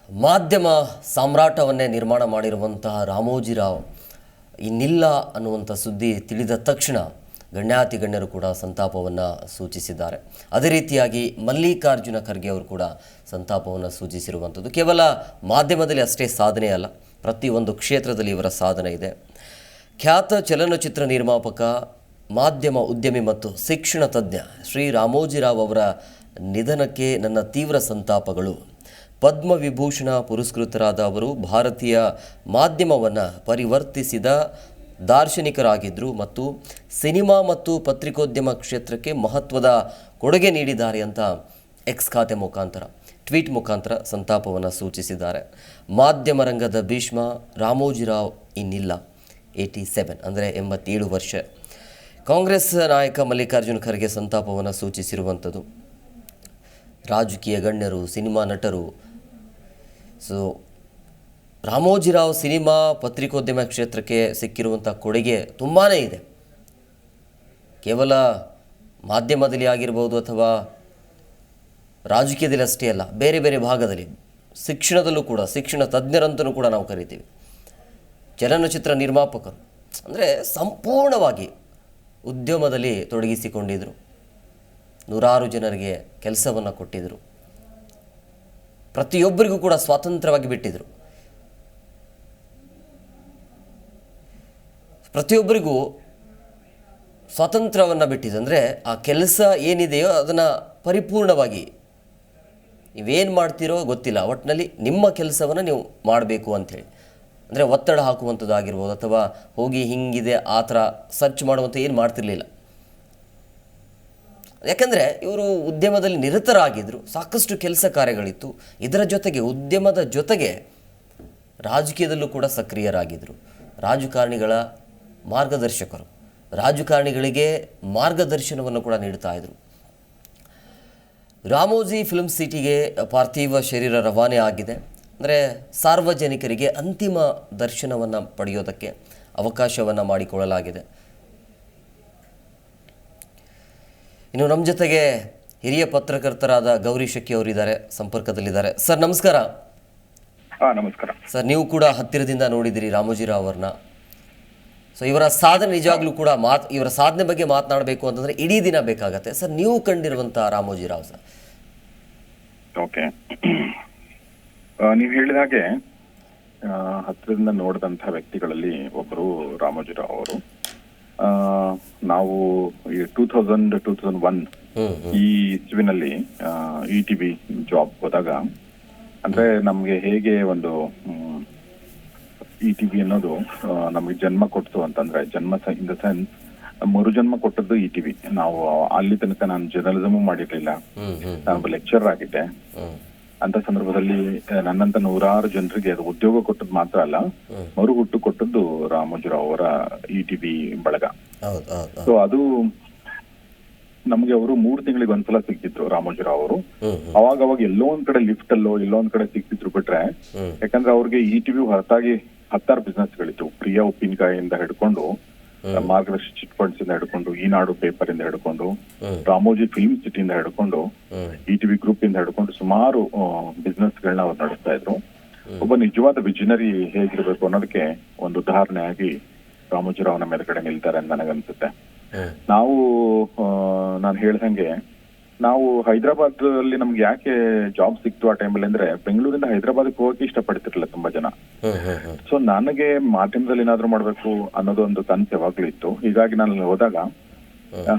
ಮಾಧ್ಯಮ ಸಾಮ್ರಾಟವನ್ನೇ ನಿರ್ಮಾಣ ಮಾಡಿರುವಂತಹ ರಾಮೋಜಿರಾವ್ ಇನ್ನಿಲ್ಲ ಅನ್ನುವಂಥ ಸುದ್ದಿ ತಿಳಿದ ತಕ್ಷಣ ಗಣ್ಯಾತಿ ಗಣ್ಯರು ಕೂಡ ಸಂತಾಪವನ್ನು ಸೂಚಿಸಿದ್ದಾರೆ. ಅದೇ ರೀತಿಯಾಗಿ ಮಲ್ಲಿಕಾರ್ಜುನ ಖರ್ಗೆ ಅವರು ಕೂಡ ಸಂತಾಪವನ್ನು ಸೂಚಿಸಿರುವಂಥದ್ದು ಕೇವಲ ಮಾಧ್ಯಮದಲ್ಲಿ ಅಷ್ಟೇ ಸಾಧನೆ ಅಲ್ಲ, ಪ್ರತಿಯೊಂದು ಕ್ಷೇತ್ರದಲ್ಲಿ ಇವರ ಸಾಧನೆ ಇದೆ. ಖ್ಯಾತ ಚಲನಚಿತ್ರ ನಿರ್ಮಾಪಕ, ಮಾಧ್ಯಮ ಉದ್ಯಮಿ ಮತ್ತು ಶಿಕ್ಷಣ ತಜ್ಞ ಶ್ರೀ ರಾಮೋಜಿರಾವ್ ಅವರ ನಿಧನಕ್ಕೆ ನನ್ನ ತೀವ್ರ ಸಂತಾಪಗಳು. ಪದ್ಮವಿಭೂಷಣ ಪುರಸ್ಕೃತರಾದ ಅವರು ಭಾರತೀಯ ಮಾಧ್ಯಮವನ್ನು ಪರಿವರ್ತಿಸಿದ ದಾರ್ಶನಿಕರಾಗಿದ್ದರು ಮತ್ತು ಸಿನಿಮಾ ಮತ್ತು ಪತ್ರಿಕೋದ್ಯಮ ಕ್ಷೇತ್ರಕ್ಕೆ ಮಹತ್ವದ ಕೊಡುಗೆ ನೀಡಿದ್ದಾರೆ ಅಂತ ಎಕ್ಸ್ ಖಾತೆ ಮುಖಾಂತರ ಟ್ವೀಟ್ ಮುಖಾಂತರ ಸಂತಾಪವನ್ನು ಸೂಚಿಸಿದ್ದಾರೆ. ಮಾಧ್ಯಮ ರಂಗದ ಭೀಷ್ಮ ರಾಮೋಜಿರಾವ್ ಇನ್ನಿಲ್ಲ, 87 ಅಂದರೆ 87 ವರ್ಷ. ಕಾಂಗ್ರೆಸ್ ನಾಯಕ ಮಲ್ಲಿಕಾರ್ಜುನ ಖರ್ಗೆ ಸಂತಾಪವನ್ನು ಸೂಚಿಸಿರುವಂಥದ್ದು. ರಾಜಕೀಯ ಗಣ್ಯರು, ಸಿನಿಮಾ ನಟರು. ಸೊ ರಾಮೋಜಿರಾವ್ ಸಿನಿಮಾ ಪತ್ರಿಕೋದ್ಯಮ ಕ್ಷೇತ್ರಕ್ಕೆ ಸಿಕ್ಕಿರುವಂಥ ಕೊಡುಗೆ ತುಂಬಾ ಇದೆ. ಕೇವಲ ಮಾಧ್ಯಮದಲ್ಲಿ ಆಗಿರ್ಬೋದು ಅಥವಾ ರಾಜಕೀಯದಲ್ಲಿ ಅಷ್ಟೇ ಅಲ್ಲ, ಬೇರೆ ಬೇರೆ ಭಾಗದಲ್ಲಿ ಶಿಕ್ಷಣದಲ್ಲೂ ಕೂಡ, ಶಿಕ್ಷಣ ತಜ್ಞರಂತಲೂ ಕೂಡ ನಾವು ಕರಿತೀವಿ. ಚಲನಚಿತ್ರ ನಿರ್ಮಾಪಕರು ಅಂದರೆ ಸಂಪೂರ್ಣವಾಗಿ ಉದ್ಯಮದಲ್ಲಿ ತೊಡಗಿಸಿಕೊಂಡಿದ್ದರು. ನೂರಾರು ಜನರಿಗೆ ಕೆಲಸವನ್ನು ಕೊಟ್ಟಿದ್ದರು. ಪ್ರತಿಯೊಬ್ಬರಿಗೂ ಕೂಡ ಸ್ವಾತಂತ್ರ್ಯವಾಗಿ ಬಿಟ್ಟಿದ್ದರು. ಪ್ರತಿಯೊಬ್ಬರಿಗೂ ಸ್ವಾತಂತ್ರ್ಯವನ್ನು ಬಿಟ್ಟಿದ್ದು ಅಂದರೆ ಆ ಕೆಲಸ ಏನಿದೆಯೋ ಅದನ್ನು ಪರಿಪೂರ್ಣವಾಗಿ ನೀವೇನು ಮಾಡ್ತೀರೋ ಗೊತ್ತಿಲ್ಲ, ಒಟ್ಟಿನಲ್ಲಿ ನಿಮ್ಮ ಕೆಲಸವನ್ನು ನೀವು ಮಾಡಬೇಕು ಅಂಥೇಳಿ. ಅಂದರೆ ಒತ್ತಡ ಹಾಕುವಂಥದ್ದಾಗಿರ್ಬೋದು ಅಥವಾ ಹೋಗಿ ಹಿಂಗಿದೆ ಆ ಥರ ಸರ್ಚ್ ಮಾಡುವಂಥ ಏನು ಮಾಡ್ತಿರ್ಲಿಲ್ಲ. ಯಾಕಂದರೆ ಇವರು ಉದ್ಯಮದಲ್ಲಿ ನಿರತರಾಗಿದ್ದರು, ಸಾಕಷ್ಟು ಕೆಲಸ ಕಾರ್ಯಗಳಿತ್ತು. ಇದರ ಜೊತೆಗೆ ಉದ್ಯಮದ ಜೊತೆಗೆ ರಾಜಕೀಯದಲ್ಲೂ ಕೂಡ ಸಕ್ರಿಯರಾಗಿದ್ದರು. ರಾಜಕಾರಣಿಗಳ ಮಾರ್ಗದರ್ಶಕರು, ರಾಜಕಾರಣಿಗಳಿಗೆ ಮಾರ್ಗದರ್ಶನವನ್ನು ಕೂಡ ನೀಡ್ತಾ ಇದ್ದರು. ರಾಮೋಜಿ ಫಿಲ್ಮ್ ಸಿಟಿಗೆ ಪಾರ್ಥಿವ ಶರೀರ ರವಾನೆ ಆಗಿದೆ. ಅಂದರೆ ಸಾರ್ವಜನಿಕರಿಗೆ ಅಂತಿಮ ದರ್ಶನವನ್ನು ಪಡೆಯೋದಕ್ಕೆ ಅವಕಾಶವನ್ನು ಮಾಡಿಕೊಳ್ಳಲಾಗಿದೆ. ಇನ್ನು ನಮ್ಮ ಜೊತೆಗೆ ಹಿರಿಯ ಪತ್ರಕರ್ತರಾದ ಗೌರಿ ಶೆಟ್ಟಿ ಅವರಿದ್ದಾರೆ, ಸಂಪರ್ಕದಲ್ಲಿದ್ದಾರೆ. ಸರ್ ನಮಸ್ಕಾರ. ನಮಸ್ಕಾರ ಸರ್, ನೀವು ಕೂಡ ಹತ್ತಿರದಿಂದ ನೋಡಿದಿರಿ ರಾಮೋಜಿರಾವ್ ಅವರನ್ನ. ಸೊ ಇವರ ಸಾಧನೆ ನಿಜವಾಗ್ಲೂ ಕೂಡ ಇವರ ಸಾಧನೆ ಬಗ್ಗೆ ಮಾತನಾಡಬೇಕು ಅಂತಂದರೆ ಇಡೀ ದಿನ ಬೇಕಾಗತ್ತೆ. ಸರ್, ನೀವು ಕಂಡಿರುವಂಥ ರಾಮೋಜಿರಾವ್ ಸರ್. ಓಕೆ, ನೀವು ಹೇಳಿದ ಹಾಗೆ ಹತ್ತಿರದಿಂದ ನೋಡಿದಂಥ ವ್ಯಕ್ತಿಗಳಲ್ಲಿ ಒಬ್ಬರು ರಾಮೋಜಿರಾವ್ ಅವರು. ನಾವು ಈ 2001 ಈ ಇಸ್ವಿನಲ್ಲಿ ETV ಜಾಬ್ ಹೋದಾಗ, ಅಂದ್ರೆ ನಮ್ಗೆ ಹೇಗೆ ಒಂದು ETV ಅನ್ನೋದು ನಮಗೆ ಜನ್ಮ ಕೊಡ್ತು ಅಂತಂದ್ರೆ, ಜನ್ಮ ಇನ್ ದ ಸೆನ್ಸ್ ಮರುಜನ್ಮ ಕೊಟ್ಟದ್ದು ETV. ನಾವು ಅಲ್ಲಿ ತನಕ ನಾನು ಜರ್ನಲಿಸಮ್ ಮಾಡಿರ್ಲಿಲ್ಲ, ನಾನು ಲೆಕ್ಚರರ್ ಆಗಿದ್ದೆ. ಅಂತ ಸಂದರ್ಭದಲ್ಲಿ ನನ್ನಂತ ನೂರಾರು ಜನರಿಗೆ ಅದು ಉದ್ಯೋಗ ಕೊಟ್ಟದ್ದು ಮಾತ್ರ ಅಲ್ಲ, ಮರು ಹುಟ್ಟು ಕೊಟ್ಟದ್ದು ರಾಮೋಜಿರಾವ್ ಅವರ ETV ಬಳಗ. ಸೊ ಅದು ನಮ್ಗೆ ಅವರು 3 ತಿಂಗಳಿಗೆ ಒಂದ್ಸಲ ಸಿಗ್ತಿದ್ರು ರಾಮೋಜಿರಾವ್ ಅವರು. ಅವಾಗ ಎಲ್ಲೋ ಒಂದ್ ಕಡೆ ಲಿಫ್ಟ್ ಅಲ್ಲೋ ಎಲ್ಲೋ ಒಂದ್ ಕಡೆ ಸಿಗ್ತಿದ್ರು ಬಿಟ್ರೆ, ಯಾಕಂದ್ರೆ ಅವ್ರಿಗೆ ETV ಹೊರತಾಗಿ 10 ಬಿಸ್ನೆಸ್ಗಳಿತ್ತು. ಪ್ರಿಯಾ ಉಪ್ಪಿನಕಾಯಿಯಿಂದ ಹಿಡ್ಕೊಂಡು, ಮಾರ್ಗದರ್ಶಿ ಚಿಟ್ ಫಂಡ್ಸ್ ಇಂದ ಹಿಡ್ಕೊಂಡು, ಈನಾಡು ಪೇಪರ್ ಇಂದ ಹಿಡ್ಕೊಂಡು, ರಾಮೋಜಿ ಫಿಲ್ಮ್ ಸಿಟಿಯಿಂದ ಹಿಡ್ಕೊಂಡು, ETV ಗ್ರೂಪ್ ಇಂದ ಹಿಡ್ಕೊಂಡು ಸುಮಾರು ಬಿಸ್ನೆಸ್ ಗಳನ್ನ ಅವ್ರು ನಡೆಸ್ತಾ ಇದ್ರು. ಒಬ್ಬ ನಿಜವಾದ ವಿಜನರಿ ಹೇಗಿರ್ಬೇಕು ಅನ್ನೋದಕ್ಕೆ ಒಂದು ಉದಾಹರಣೆ ಆಗಿ ರಾಮೋಜಿರಾವ್ ನಮ್ಮ ಎದುರುಗಡೆ ನಿಲ್ತಾರೆ ಅಂತ ನನಗನ್ಸುತ್ತೆ. ನಾನು ಹೇಳ್ದಂಗೆ ನಾವು ಹೈದರಾಬಾದ್ ಅಲ್ಲಿ ನಮ್ಗೆ ಯಾಕೆ ಜಾಬ್ ಸಿಕ್ತು ಆ ಟೈಮಲ್ಲಿ ಅಂದ್ರೆ, ಬೆಂಗಳೂರಿಂದ ಹೈದರಾಬಾದ್ಗೆ ಹೋಗಕ್ಕೆ ಇಷ್ಟಪಡ್ತಿರ್ಲಿಲ್ಲ ತುಂಬಾ ಜನ. ಸೊ ನನಗೆ ಮಾಧ್ಯಮದಲ್ಲಿ ಏನಾದ್ರು ಮಾಡ್ಬೇಕು ಅನ್ನೋದು ಒಂದು ಕನಸು ಯಾವಾಗ್ಲೂ ಇತ್ತು. ಹೀಗಾಗಿ ನಾನು ಹೋದಾಗ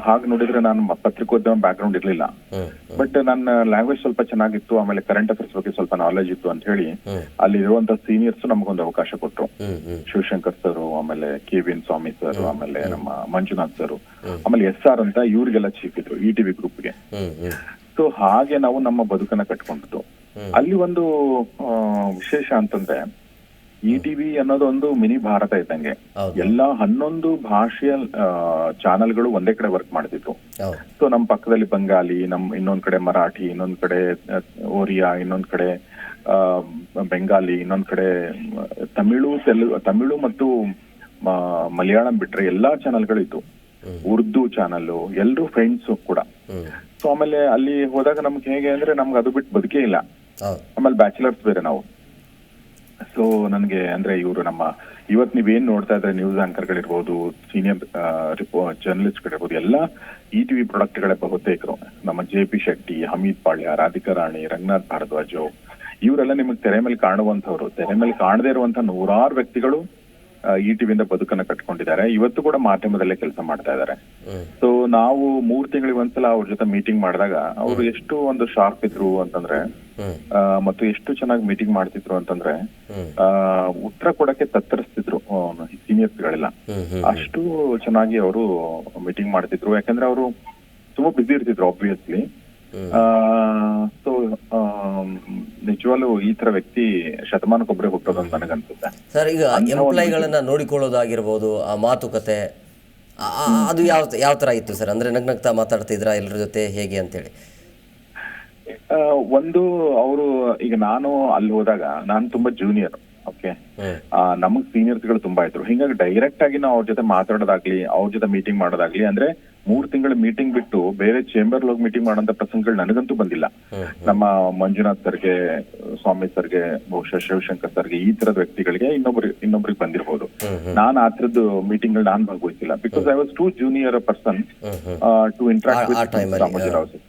ಹಾಗೆ ನೋಡಿದ್ರೆ ನಾನು ಪತ್ರಿಕೋದ್ಯಮ ಬ್ಯಾಕ್ ಗ್ರೌಂಡ್ ಇರ್ಲಿಲ್ಲ, ಬಟ್ ನನ್ನ ಲ್ಯಾಂಗ್ವೇಜ್ ಸ್ವಲ್ಪ ಚೆನ್ನಾಗಿತ್ತು, ಆಮೇಲೆ ಕರೆಂಟ್ ಅಫೇರ್ಸ್ ಬಗ್ಗೆ ಸ್ವಲ್ಪ ನಾಲೆಜ್ ಇತ್ತು ಅಂತ ಹೇಳಿ ಅಲ್ಲಿ ಇರುವಂತ ಸೀನಿಯರ್ಸ್ ನಮಗೊಂದು ಅವಕಾಶ ಕೊಟ್ರು. ಶಿವಶಂಕರ್ ಸರ್, ಆಮೇಲೆ KVN ಸ್ವಾಮಿ ಸರ್, ಆಮೇಲೆ ನಮ್ಮ ಮಂಜುನಾಥ್ ಸರ್, ಆಮೇಲೆ SR ಅಂತ ಇವ್ರಿಗೆಲ್ಲ ಚೀಫ್ ಇದ್ರು ETV ಗ್ರೂಪ್ಗೆ. ಸೊ ಹಾಗೆ ನಾವು ನಮ್ಮ ಬದುಕನ್ನ ಕಟ್ಕೊಂಡಿದ್ದು. ಅಲ್ಲಿ ಒಂದು ವಿಶೇಷ ಅಂತಂದ್ರೆ, ETV ಅನ್ನೋದು ಒಂದು ಮಿನಿ ಭಾರತ ಇದ್ದಂಗೆ. ಎಲ್ಲ 11 ಭಾಷೆಯ ಚಾನೆಲ್ಗಳು ಒಂದೇ ಕಡೆ ವರ್ಕ್ ಮಾಡ್ತಿದ್ರು. ಸೊ ನಮ್ ಪಕ್ಕದಲ್ಲಿ ಬಂಗಾಲಿ, ಇನ್ನೊಂದ್ ಕಡೆ ಮರಾಠಿ, ಇನ್ನೊಂದ್ ಕಡೆ ಒರಿಯಾ, ಇನ್ನೊಂದ್ ಕಡೆ ಬೆಂಗಾಲಿ, ಇನ್ನೊಂದ್ ಕಡೆ ತಮಿಳು ಮತ್ತು ಮಲಯಾಳಂ ಬಿಟ್ರೆ ಎಲ್ಲಾ ಚಾನೆಲ್ಗಳಿತ್ತು. ಉರ್ದು ಚಾನಲ್, ಎಲ್ರು ಫ್ರೆಂಡ್ಸ್ ಕೂಡ. ಸೊ ಆಮೇಲೆ ಅಲ್ಲಿ ಹೋದಾಗ ನಮ್ಗೆ ಹೇಗೆ ಅಂದ್ರೆ, ನಮ್ಗೆ ಅದು ಬಿಟ್ಟು ಬದುಕೇ ಇಲ್ಲ. ಆಮೇಲೆ ಬ್ಯಾಚುಲರ್ಸ್ ಬೇರೆ ನಾವು. ಸೊ ನನಗೆ ಅಂದ್ರೆ ಇವರು ನಮ್ಮ ಇವತ್ತು ನೀವೇನ್ ನೋಡ್ತಾ ಇದ್ರೆ ನ್ಯೂಸ್ ಆಂಕರ್ಗಳಿರ್ಬೋದು, ಸೀನಿಯರ್ ಜರ್ನಲಿಸ್ಟ್ಗಳಿರ್ಬೋದು, ಎಲ್ಲ ETV ಪ್ರಾಡಕ್ಟ್ಗಳೇ ಬಹುತೇಕರು. ನಮ್ಮ JP ಶೆಟ್ಟಿ, ಹಮೀದ್ ಪಾಳ್ಯ, ರಾಧಿಕಾ ರಾಣಿ, ರಂಗನಾಥ್ ಭಾರದ್ವಾಜ್, ಇವರೆಲ್ಲ ನಿಮಗೆ ತೆರೆ ಮೇಲೆ ಕಾಣುವಂತವ್ರು. ತೆರೆ ಮೇಲೆ ಕಾಣದೇ ಇರುವಂತ ನೂರಾರು ವ್ಯಕ್ತಿಗಳು ETV ಇಂದ ಬದುಕನ್ನ ಕಟ್ಕೊಂಡಿದ್ದಾರೆ. ಇವತ್ತು ಕೂಡ ಮಾಧ್ಯಮದಲ್ಲೇ ಕೆಲಸ ಮಾಡ್ತಾ ಇದ್ದಾರೆ. ಸೊ ನಾವು 3 ತಿಂಗಳಿಗೆ ಒಂದ್ಸಲ ಅವ್ರ ಜೊತೆ ಮೀಟಿಂಗ್ ಮಾಡಿದಾಗ ಅವರು ಎಷ್ಟು ಒಂದು ಶಾರ್ಪ್ ಇದ್ರು ಅಂತಂದ್ರೆ, ಮತ್ತು ಎಷ್ಟು ಚೆನ್ನಾಗಿ ಮೀಟಿಂಗ್ ಮಾಡ್ತಿದ್ರು ಅಂತಂದ್ರೆ, ಉತ್ತರ ಕೊಡಕ್ಕೆ ತತ್ತರಿಸ್ತಿದ್ರು ಸೀನಿಯರ್ಸ್ ಗಳೆಲ್ಲ. ಅಷ್ಟು ಚೆನ್ನಾಗಿ ಅವರು ಮೀಟಿಂಗ್ ಮಾಡ್ತಿದ್ರು. ಯಾಕಂದ್ರೆ ಅವರು ತುಂಬಾ ಬ್ಯುಸಿ ಇರ್ತಿದ್ರು ಆಬ್ವಿಯಸ್ಲಿ. ಸೊ ನಿಜವಾಗ್ಲೂ ಈ ತರ ವ್ಯಕ್ತಿ ಶತಮಾನಕ್ಕೊಬ್ಬರೇ ಹುಟ್ಟೋದು ಅಂತ ನನಗನ್ಸುತ್ತೆ ಸರ್. ಈಗ ಎಂಪ್ಲಾಯಿಗಳನ್ನ ನೋಡಿಕೊಳ್ಳೋದಾಗಿರ್ಬೋದು, ಆ ಮಾತುಕತೆ ಅದು ಯಾವ ತರ ಇತ್ತು ಸರ್? ಅಂದ್ರೆ ನಗ್ನಗ್ತಾ ಮಾತಾಡ್ತಿದ್ರಾ ಎಲ್ಲರ ಜೊತೆ, ಹೇಗೆ ಅಂತೇಳಿ? ಒಂದು ಅವರು ಈಗ ನಾನು ಅಲ್ಲಿ ಹೋದಾಗ ನಾನು ತುಂಬಾ ಜೂನಿಯರ್, ಓಕೆ, ನಮಗ್ ಸೀನಿಯರ್ಸ್ ಗಳು ತುಂಬಾ ಇದ್ರು. ಹಿಂಗಾಗಿ ಡೈರೆಕ್ಟ್ ಆಗಿ ನಾವು ಅವ್ರ ಜೊತೆ ಮಾತಾಡೋದಾಗ್ಲಿ, ಅವ್ರ ಜೊತೆ ಮೀಟಿಂಗ್ ಮಾಡೋದಾಗ್ಲಿ, ಅಂದ್ರೆ 3 ತಿಂಗಳ ಮೀಟಿಂಗ್ ಬಿಟ್ಟು ಬೇರೆ ಚೇಂಬರ್ ಹೋಗಿ ಮೀಟಿಂಗ್ ಮಾಡೋಂತ ಪ್ರಸಂಗಗಳು ನನಗಂತೂ ಬಂದಿಲ್ಲ. ನಮ್ಮ ಮಂಜುನಾಥ್ ಸರ್ಗೆ, ಸ್ವಾಮಿ ಸರ್ಗೆ, ಬಹುಶಃ ಶಿವಶಂಕರ್ ಸರ್ಗೆ, ಈ ತರದ ವ್ಯಕ್ತಿಗಳಿಗೆ ಇನ್ನೊಬ್ರಿಗೆ ಬಂದಿರಬಹುದು. ನಾನು ಆ ತರದ್ದು ಮೀಟಿಂಗ್ ಗಳು ನಾನು ಭಾಗವಹಿಸಿಲ್ಲ. Because I was two junior person to interact with Ramoji Rao sir.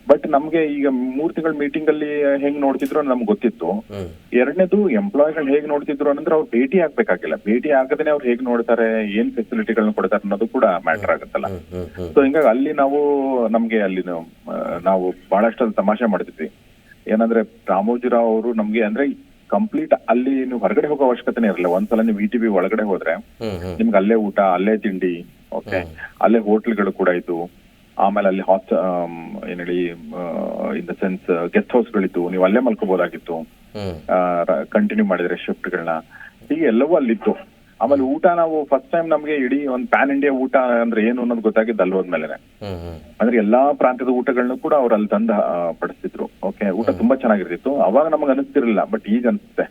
But ನಮ್ಗೆ ಈಗ 3 ತಿಂಗಳ ಮೀಟಿಂಗ್ ಅಲ್ಲಿ ಹೆಂಗ್ ನೋಡ್ತಿದ್ರು ನಮ್ಗೆ ಗೊತ್ತಿತ್ತು. ಎರಡನೇದು ಎಂಪ್ಲಾಯ್ಗಳು ಹೇಗ್ ನೋಡ್ತಿದ್ರು ಅಂದ್ರೆ ಅವ್ರು ಭೇಟಿ ಆಗ್ಬೇಕಾಗಿಲ್ಲ, ಭೇಟಿ ಆಗದೇನೆ ಅವ್ರು ಹೇಗ್ ನೋಡ್ತಾರೆ, ಏನ್ ಫೆಸಿಲಿಟಿಗಳನ್ನ ಕೊಡ್ತಾರೆ ಅನ್ನೋದು ಕೂಡ ಮ್ಯಾಟರ್ ಆಗುತ್ತಲ್ಲ. ಸೊ ಹಿಂಗಾಗಿ ಅಲ್ಲಿ ನಮ್ಗೆ ಅಲ್ಲಿ ನಾವು ಬಹಳಷ್ಟು ತಮಾಷೆ ಮಾಡ್ತಿದ್ವಿ. ಏನಂದ್ರೆ ರಾಮೋಜಿರಾವ್ ಅವರು ನಮ್ಗೆ ಅಂದ್ರೆ ಕಂಪ್ಲೀಟ್ ಅಲ್ಲಿ ನೀವು ಹೊರಗಡೆ ಹೋಗೋ ಅವಶ್ಯಕತೆನೇ ಇರಲ್ಲ. ಒಂದ್ಸಲ ನೀವು ETV ಒಳಗಡೆ ಹೋದ್ರೆ ನಿಮ್ಗೆ ಅಲ್ಲೇ ಊಟ, ಅಲ್ಲೇ ತಿಂಡಿ, ಓಕೆ, ಅಲ್ಲೇ ಹೋಟ್ಲ್ಗಳು ಕೂಡ ಇತ್ತು. ಆಮೇಲೆ ಅಲ್ಲಿ ಏನ್ ಹೇಳಿ in the sense guest house ಗಳಿತ್ತು, ನೀವು ಅಲ್ಲೇ ಮಲ್ಕೋಬಹುದಾಗಿತ್ತು ಕಂಟಿನ್ಯೂ ಮಾಡಿದ್ರೆ ಶಿಫ್ಟ್ಗಳನ್ನ. ಹೀಗೆ ಎಲ್ಲವೂ ಅಲ್ಲಿತ್ತು. ಆಮೇಲೆ ಊಟ ನಾವು ಫಸ್ಟ್ ಟೈಮ್ ನಮ್ಗೆ ಇಡೀ ಒಂದು ಪ್ಯಾನ್ ಇಂಡಿಯಾ ಊಟ ಅಂದ್ರೆ ಏನು ಅನ್ನೋದು ಗೊತ್ತಾಗಿದ್ದು ಅಲ್ಲಿ ಹೋದ್ಮೇಲೆ. ಅಂದ್ರೆ ಎಲ್ಲಾ ಪ್ರಾಂತ್ಯದ ಊಟಗಳನ್ನ ಕೂಡ ಅವ್ರು ಅಲ್ಲಿ ತಂದು ಪಡಿಸ್ತಿದ್ರು. ಓಕೆ, ಊಟ ತುಂಬಾ ಚೆನ್ನಾಗಿರ್ತಿತ್ತು. ಅವಾಗ ನಮಗ್ ಅನಿಸ್ತಿರ್ಲಿಲ್ಲ, ಬಟ್ ಈಗ ಅನ್ಸುತ್ತೆ.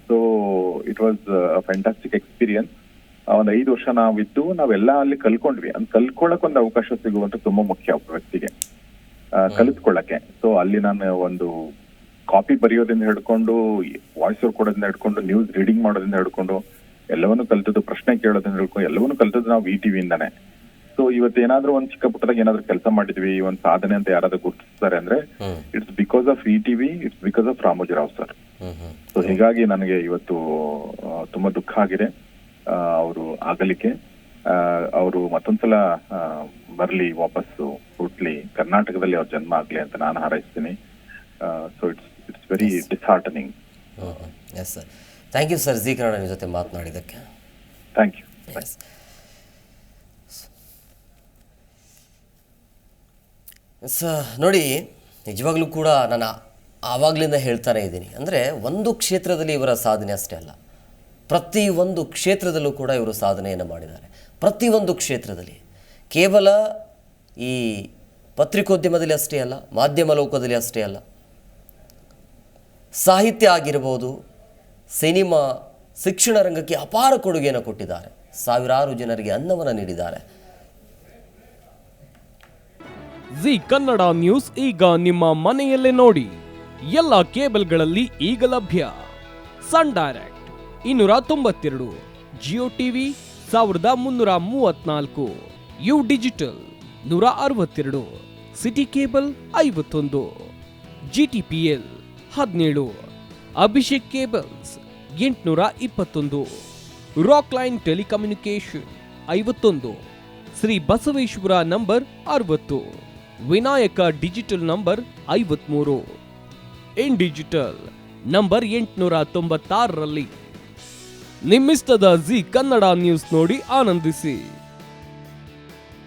So it was fantastic experience. ಒಂದ್ 5 ವರ್ಷ ನಾವಿದ್ದು ನಾವೆಲ್ಲ ಅಲ್ಲಿ ಕಲ್ಕೊಂಡ್ವಿ. ಅದ್ ಕಲ್ಕೊಳಕ್ ಒಂದು ಅವಕಾಶ ಸಿಗುವಂತ ತುಂಬಾ ಮುಖ್ಯ ಒಬ್ಬ ವ್ಯಕ್ತಿಗೆ ಕಲಿತ್ಕೊಳ್ಳಕ್ಕೆ. ಸೊ ಅಲ್ಲಿ ನಾನು ಒಂದು ಕಾಪಿ ಬರೆಯೋದ್ರಿಂದ ಹಿಡ್ಕೊಂಡು, ವಾಯ್ಸ್ ಓವರ್ ಕೊಡೋದ್ರಿಂದ ಹಿಡ್ಕೊಂಡು, ನ್ಯೂಸ್ ರೀಡಿಂಗ್ ಮಾಡೋದ್ರಿಂದ ಹಿಡ್ಕೊಂಡು ಎಲ್ಲವನ್ನೂ ಕಲ್ತದ್ದು, ಪ್ರಶ್ನೆ ಕೇಳೋದ್ರಿಂದ ಹಿಡ್ಕೊಂಡು ಎಲ್ಲವನ್ನೂ ಕಲ್ತದ್ದು ನಾವು ETV ಇಂದಾನೆ. ಸೊ ಇವತ್ತು ಏನಾದ್ರೂ ಒಂದ್ ಚಿಕ್ಕ ಪುಟ್ಟದಾಗ ಏನಾದ್ರು ಕೆಲಸ ಮಾಡಿದ್ವಿ, ಒಂದ್ ಸಾಧನೆ ಅಂತ ಯಾರಾದ್ರೂ ಗುರುತಿಸ್ತಾರೆ ಅಂದ್ರೆ it's because of ETV, it's because of Ramoji Rao sir. So ಹೀಗಾಗಿ ನನಗೆ ಇವತ್ತು ತುಂಬಾ ದುಃಖ ಆಗಿದೆ ಅವರು ಆಗಲಿಕ್ಕೆ. ಅವರು ಮತ್ತೊಂದ್ಸಲ ಬರ್ಲಿ, ವಾಪಸ್ಸು ಹುಟ್ಲಿ, ಕರ್ನಾಟಕದಲ್ಲಿ ಅವ್ರ ಜನ್ಮ ಆಗ್ಲಿ ಅಂತ ನಾನು ಹಾರೈಸ್ತೀನಿ. So it's very disheartening. Yes sir, thank you sir, Zee Kannada ನಿಮ್ಮ ಜೊತೆ ಮಾತನಾಡಿದ್ದಕ್ಕೆ. Thank you. ನೋಡಿ, ನಿಜವಾಗ್ಲೂ ಕೂಡ ನಾನು ಆವಾಗಲಿಂದ ಹೇಳ್ತಾನೆ ಇದ್ದೀನಿ, ಅಂದರೆ ಒಂದು ಕ್ಷೇತ್ರದಲ್ಲಿ ಇವರ ಸಾಧನೆ ಅಷ್ಟೇ ಅಲ್ಲ, ಪ್ರತಿಯೊಂದು ಕ್ಷೇತ್ರದಲ್ಲೂ ಕೂಡ ಇವರು ಸಾಧನೆಯನ್ನು ಮಾಡಿದ್ದಾರೆ. ಪ್ರತಿಯೊಂದು ಕ್ಷೇತ್ರದಲ್ಲಿ, ಕೇವಲ ಈ ಪತ್ರಿಕೋದ್ಯಮದಲ್ಲಿ ಅಷ್ಟೇ ಅಲ್ಲ, ಮಾಧ್ಯಮ ಲೋಕದಲ್ಲಿ ಅಷ್ಟೇ ಅಲ್ಲ, ಸಾಹಿತ್ಯ ಆಗಿರ್ಬೋದು, ಸಿನಿಮಾ, ಶಿಕ್ಷಣ ರಂಗಕ್ಕೆ ಅಪಾರ ಕೊಡುಗೆಯನ್ನು ಕೊಟ್ಟಿದ್ದಾರೆ. ಸಾವಿರಾರು ಜನರಿಗೆ ಅನ್ನವನ್ನು ನೀಡಿದ್ದಾರೆ. ಜಿ ಕನ್ನಡ ನ್ಯೂಸ್ ಈಗ ನಿಮ್ಮ ಮನೆಯಲ್ಲೇ ನೋಡಿ. ಎಲ್ಲ ಕೇಬಲ್ಗಳಲ್ಲಿ ಈಗ ಲಭ್ಯ. Sun Direct 292, Jio TV 1334, U digital 162, city cable 51, GTPL 17, Abhishek cables 821, rock line telecommunication 51, Shri Basaveshwara number 60, Vinayaka digital number 53, in digital number 896ರಲ್ಲಿ. ನಿಮ್ಮಿಸ್ತದ ಜಿ ಕನ್ನಡ ನ್ಯೂಸ್ ನೋಡಿ ಆನಂದಿಸಿ.